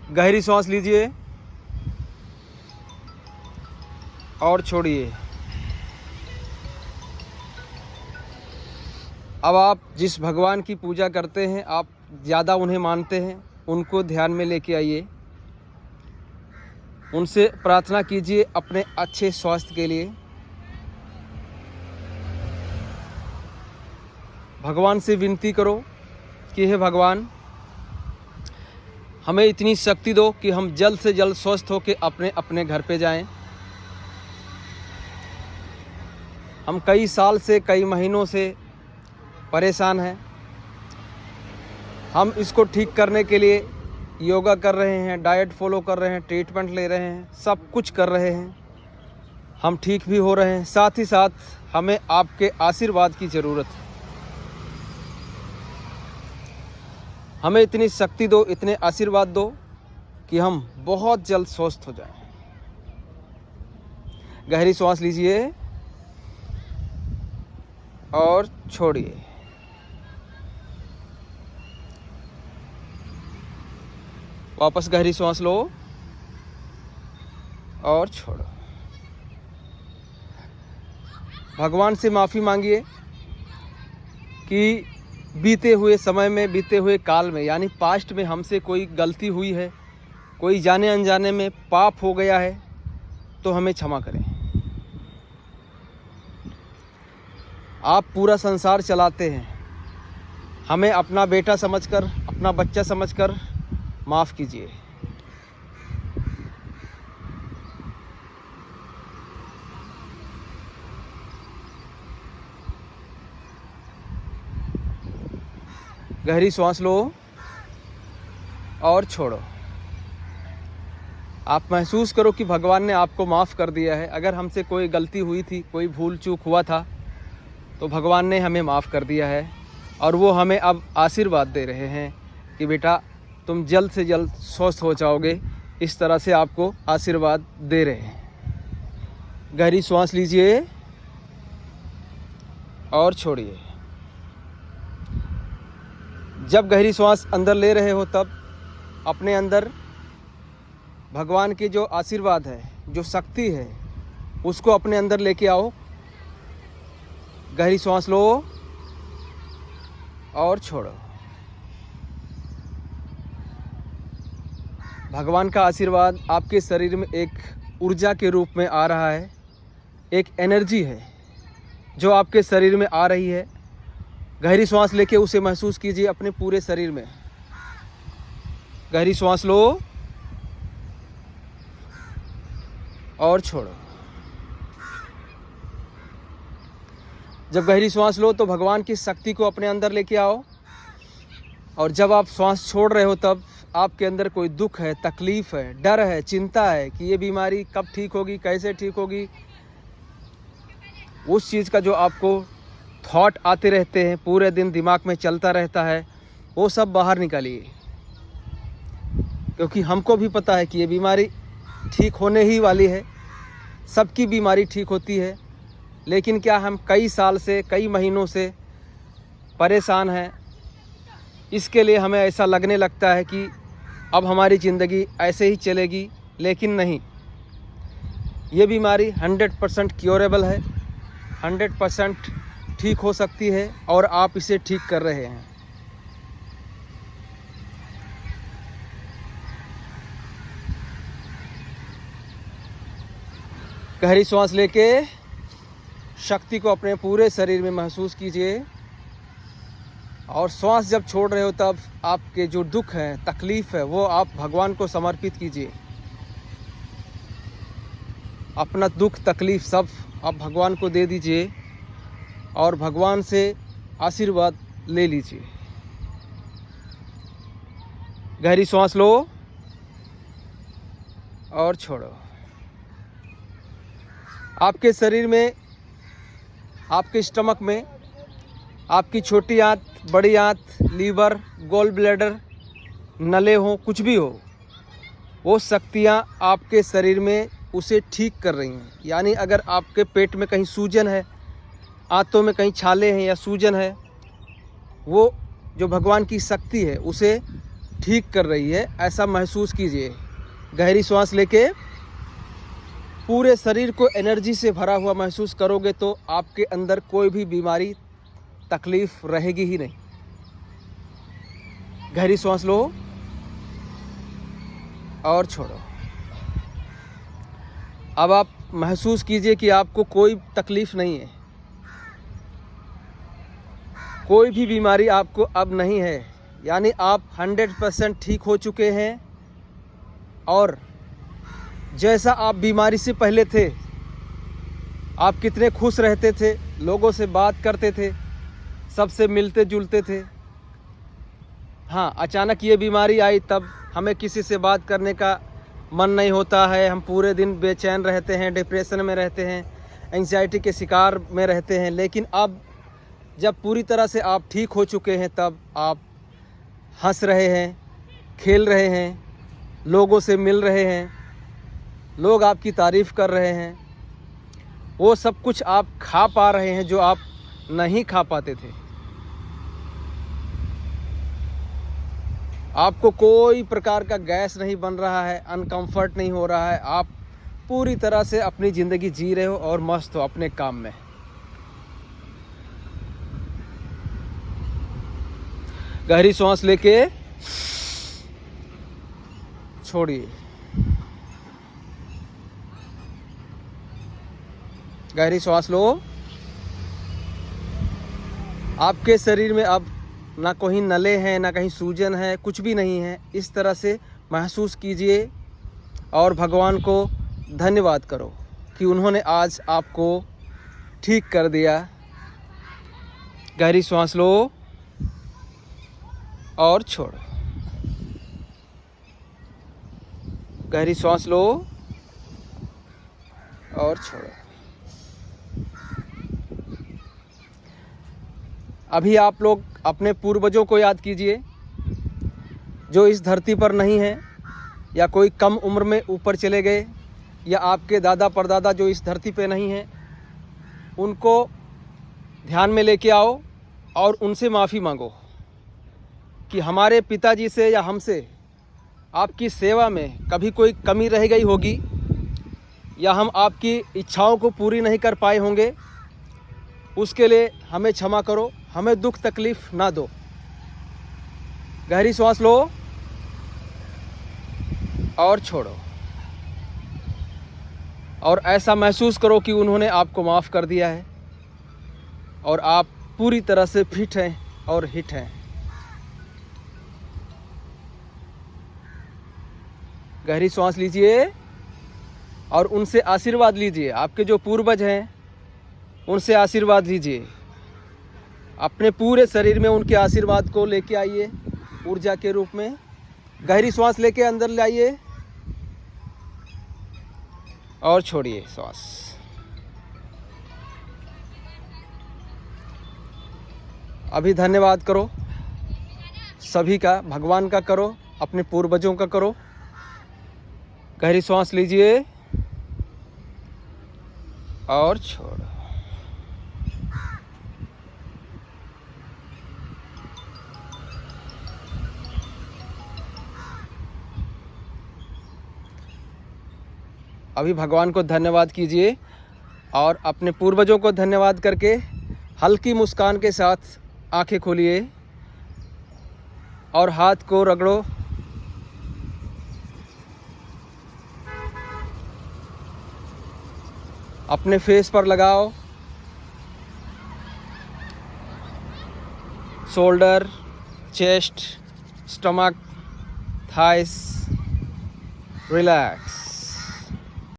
गहरी सांस लीजिए और छोड़िए। अब आप जिस भगवान की पूजा करते हैं, आप ज़्यादा उन्हें मानते हैं, उनको ध्यान में लेके आइए। उनसे प्रार्थना कीजिए अपने अच्छे स्वास्थ्य के लिए। भगवान से विनती करो कि हे भगवान, हमें इतनी शक्ति दो कि हम जल्द से जल्द स्वस्थ होकर अपने अपने घर पे जाएं। हम कई साल से, कई महीनों से परेशान हैं। हम इसको ठीक करने के लिए योगा कर रहे हैं, डाइट फॉलो कर रहे हैं, ट्रीटमेंट ले रहे हैं, सब कुछ कर रहे हैं। हम ठीक भी हो रहे हैं। साथ ही साथ हमें आपके आशीर्वाद की ज़रूरत है। हमें इतनी शक्ति दो, इतने आशीर्वाद दो कि हम बहुत जल्द स्वस्थ हो जाएं। गहरी सांस लीजिए और छोड़िए। वापस गहरी सांस लो और छोड़ो। भगवान से माफ़ी मांगिए कि बीते हुए समय में, बीते हुए काल में, यानी पास्ट में हमसे कोई गलती हुई है, कोई जाने अनजाने में पाप हो गया है, तो हमें क्षमा करें। आप पूरा संसार चलाते हैं, हमें अपना बेटा समझकर, अपना बच्चा समझकर माफ़ कीजिए। गहरी सांस लो और छोड़ो। आप महसूस करो कि भगवान ने आपको माफ़ कर दिया है। अगर हमसे कोई गलती हुई थी, कोई भूल चूक हुआ था, तो भगवान ने हमें माफ़ कर दिया है और वो हमें अब आशीर्वाद दे रहे हैं कि बेटा तुम जल्द से जल्द स्वस्थ हो जाओगे। इस तरह से आपको आशीर्वाद दे रहे हैं। गहरी सांस लीजिए और छोड़िए। जब गहरी सांस अंदर ले रहे हो तब अपने अंदर भगवान के जो आशीर्वाद है, जो शक्ति है, उसको अपने अंदर लेके आओ। गहरी सांस लो और छोड़ो। भगवान का आशीर्वाद आपके शरीर में एक ऊर्जा के रूप में आ रहा है, एक एनर्जी है जो आपके शरीर में आ रही है। गहरी सांस लेके उसे महसूस कीजिए अपने पूरे शरीर में। गहरी सांस लो और छोड़ो। जब गहरी सांस लो तो भगवान की शक्ति को अपने अंदर लेके आओ, और जब आप सांस छोड़ रहे हो तब आपके अंदर कोई दुख है, तकलीफ है, डर है, चिंता है कि ये बीमारी कब ठीक होगी, कैसे ठीक होगी, उस चीज़ का जो आपको थॉट आते रहते हैं, पूरे दिन दिमाग में चलता रहता है, वो सब बाहर निकालिए। क्योंकि हमको भी पता है कि ये बीमारी ठीक होने ही वाली है। सबकी बीमारी ठीक होती है, लेकिन क्या हम कई साल से, कई महीनों से परेशान हैं। इसके लिए हमें ऐसा लगने लगता है कि अब हमारी ज़िंदगी ऐसे ही चलेगी, लेकिन नहीं। ये बीमारी 100% क्योरेबल है, 100% ठीक हो सकती है, और आप इसे ठीक कर रहे हैं। गहरी सांस लेके शक्ति को अपने पूरे शरीर में महसूस कीजिए, और श्वास जब छोड़ रहे हो तब आपके जो दुख है, तकलीफ़ है, वो आप भगवान को समर्पित कीजिए। अपना दुख, तकलीफ़ सब आप भगवान को दे दीजिए और भगवान से आशीर्वाद ले लीजिए। गहरी सांस लो और छोड़ो। आपके शरीर में, आपके स्टमक में, आपकी छोटी आंत, बड़ी आंत, लीवर, गोल ब्लैडर, नले हों, कुछ भी हो, वो शक्तियाँ आपके शरीर में उसे ठीक कर रही हैं। यानी अगर आपके पेट में कहीं सूजन है, आंतों में कहीं छाले हैं या सूजन है, वो जो भगवान की शक्ति है उसे ठीक कर रही है, ऐसा महसूस कीजिए। गहरी सांस लेके पूरे शरीर को एनर्जी से भरा हुआ महसूस करोगे तो आपके अंदर कोई भी बीमारी, तकलीफ रहेगी ही नहीं। गहरी सांस लो और छोड़ो। अब आप महसूस कीजिए कि आपको कोई तकलीफ नहीं है, कोई भी बीमारी आपको अब नहीं है, यानी आप 100% ठीक हो चुके हैं। और जैसा आप बीमारी से पहले थे, आप कितने खुश रहते थे, लोगों से बात करते थे, सबसे मिलते जुलते थे। हाँ, अचानक ये बीमारी आई तब हमें किसी से बात करने का मन नहीं होता है, हम पूरे दिन बेचैन रहते हैं, डिप्रेशन में रहते हैं, एंजाइटी के शिकार में रहते हैं। लेकिन अब जब पूरी तरह से आप ठीक हो चुके हैं, तब आप हंस रहे हैं, खेल रहे हैं, लोगों से मिल रहे हैं, लोग आपकी तारीफ़ कर रहे हैं। वो सब कुछ आप खा पा रहे हैं जो आप नहीं खा पाते थे। आपको कोई प्रकार का गैस नहीं बन रहा है, अनकंफर्ट नहीं हो रहा है, आप पूरी तरह से अपनी ज़िंदगी जी रहे हो और मस्त हो अपने काम में। गहरी सांस लेके छोड़िए। गहरी सांस लो। आपके शरीर में अब ना कोई नले हैं, ना कहीं सूजन है, कुछ भी नहीं है। इस तरह से महसूस कीजिए और भगवान को धन्यवाद करो कि उन्होंने आज आपको ठीक कर दिया। गहरी सांस लो और छोड़ो। गहरी सांस लो और छोड़ो। अभी आप लोग अपने पूर्वजों को याद कीजिए जो इस धरती पर नहीं है, या कोई कम उम्र में ऊपर चले गए, या आपके दादा परदादा जो इस धरती पे नहीं हैं, उनको ध्यान में लेके आओ और उनसे माफ़ी मांगो कि हमारे पिताजी से या हमसे आपकी सेवा में कभी कोई कमी रह गई होगी, या हम आपकी इच्छाओं को पूरी नहीं कर पाए होंगे। उसके लिए हमें क्षमा करो, हमें दुख तकलीफ़ ना दो। गहरी सांस लो और छोड़ो, और ऐसा महसूस करो कि उन्होंने आपको माफ़ कर दिया है और आप पूरी तरह से फिट हैं और हिट हैं। गहरी सांस लीजिए और उनसे आशीर्वाद लीजिए। आपके जो पूर्वज हैं उनसे आशीर्वाद लीजिए। अपने पूरे शरीर में उनके आशीर्वाद को लेके आइए ऊर्जा के रूप में। गहरी सांस लेके अंदर लाइए और छोड़िए सांस। अभी धन्यवाद करो सभी का, भगवान का करो, अपने पूर्वजों का करो। गहरी सांस लीजिए और छोड़ो। अभी भगवान को धन्यवाद कीजिए और अपने पूर्वजों को धन्यवाद करके हल्की मुस्कान के साथ आंखें खोलिए और हाथ को रगड़ो। अपने फेस पर लगाओ, shoulder, chest, stomach, thighs, relax.